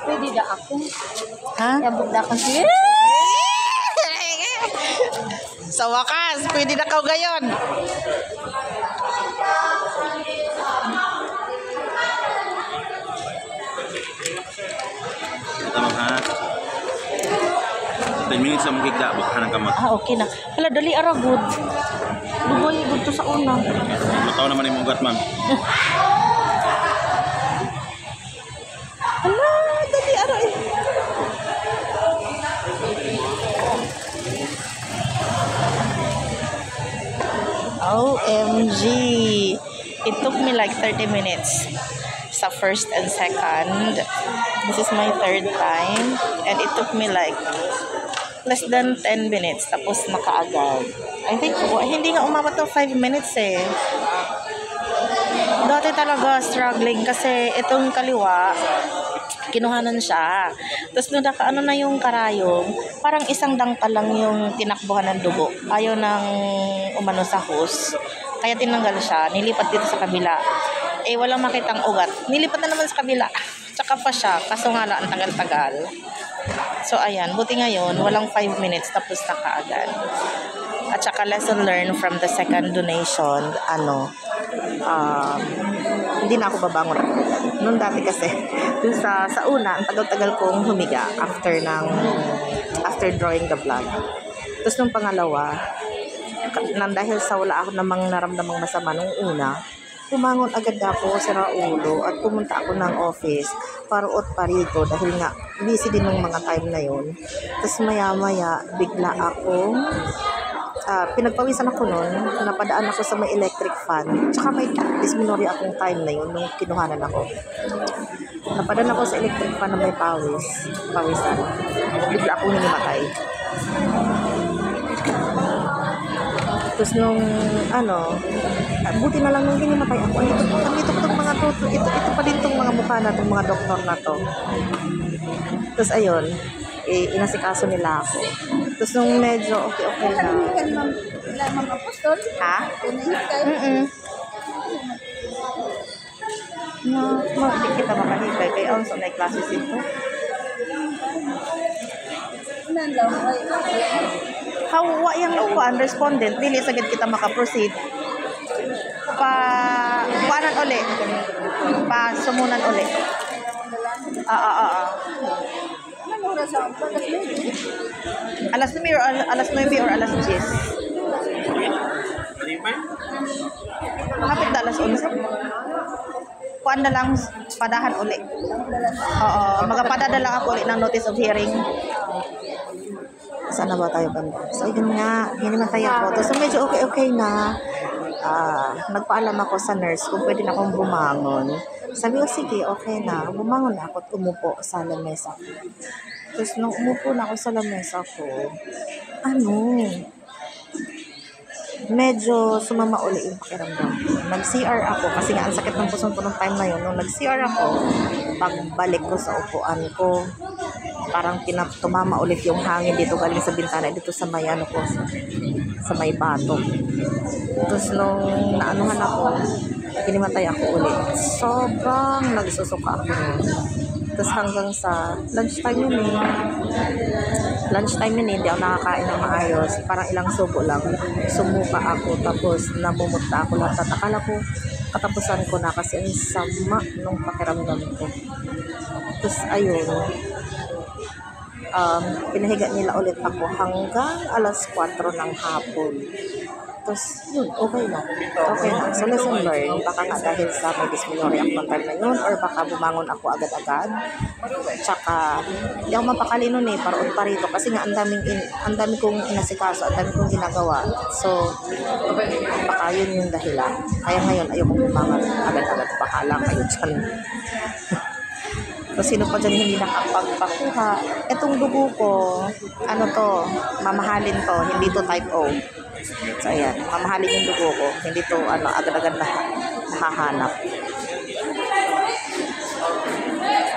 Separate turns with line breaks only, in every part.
Pwede na ako.
Ha?
Yabog na ako siya.
Sa wakas, pwede na kau gayon.
Tama ha. 10 minutes sa mong kigda, baka ng kamot.
Ah, okay na. Hala, dali aragod. Lugoy, gudto sa una.
Mataw naman yung ugat, ma'am.
Hala, dali ara eh. OMG. It took me like 30 minutes sa first and second. This is my third time. And it took me like less than 10 minutes. Tapos makaagad. I think, hindi nga umabot ng 5 minutes eh. Dati talaga struggling kasi itong kaliwa, kinuhanan siya. Tapos nung nakaano na yung karayong, parang isang dangkal lang yung tinakbuhan ng dugo. Ayaw nang umano sa hose. Kaya tinanggal siya, nilipat dito sa kabila. Eh, walang makitang ugat. Nilipat na naman sa kabila. Tsaka pa siya, kaso nga lang, ang tagal-tagal. So, ayan, buti ngayon, walang 5 minutes, tapos na kaagad. At saka lesson learned from the second donation, hindi na ako babangon. Noon dati kasi, dun sa una, ang tagal-tagal kong humiga after drawing the blood. Tapos nung pangalawa, dahil sa wala ako namang naramdamang masama nung una, pumangon agad ako sa Raulo at pumunta ako ng office para parito dahil nga busy din ng mga time na yon. Tapos maya-maya, bigla akong pinagpawisan ako nun, napadaan ako sa may electric fan, tsaka may dysmenorrhea akong time na yun nung kinuhanan ako. Napadaan ako sa electric fan na may pawisan. Bigla akong hinimatay. Tapos nung buti na lang nung hinimatay ako, ito pa din tong mga mukha na tong mga doktor na to. Tapos ayun, inasikaso nila ako. Tapos nung medyo okay na. Ha? Hindi kita makahintay. Kaya ang sa may classes ito. Hawa yung kuan respondent. Dili sagad kita makaproceed. Kuanan uli. Sumunan uli. Alas 9 or alas 10? Kapit na alas 11? Kuan na lang, padahan uli. Oo, magapadada lang ako uli ng notice of hearing. Saan na ba tayo banda? So, yun nga, hinimatay ako. So, medyo okay na. Nagpaalam ako sa nurse kung pwede na akong bumangon. Sabi ko, sige, okay na. Bumangon na ako at umupo sa lamesa ko. Tapos nung umupo na ako sa lamesa ko, medyo sumama uli yung pakiramdam ko. Nag-CR ako kasi nga ang sakit ng puso ko nung time na yun. Nung nag-CR ako, pagbalik ko sa upuan ko, parang tumama ulit yung hangin dito galing sa bintana dito sa may sa may bato. Tapos nung naanuhan ako, hinimatay ako ulit. Sobrang nagsusuka ako. Tapos hanggang sa lunchtime yun hindi ako nakakain ng maayos. Parang ilang subo lang. Sumuka ako, tapos namumuta ako lahat. At akala ko, katapusan ko na kasi ang sama nung pakiramdam ko. Tapos ayun, pinahiga nila ulit ako hanggang alas 4 ng hapon. Tapos yun, okay na. So lesson learned, baka nga dahil sa may dysmenorrhea ako ng time na yun, or baka bumangon ako agad-agad. Tsaka hindi ako mapakali nun parito kasi nga ang dami kong inasikaso, ang dami kong ginagawa. So baka yun yung dahilan. Kaya ngayon ayokong bumangon agad-agad, baka lang kayo dyan. So, sino pa dyan hindi nakapagpakuha? Itong dugo ko, mamahalin to, hindi to type O. So, ayan, mamahalin yung dugo ko, hindi to, agad-agad nahahanap.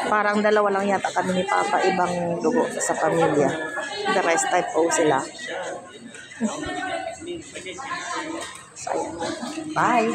Parang dalawa lang yata kami ni Papa, ibang dugo sa pamilya. The rest type O sila. So, ayan. Bye!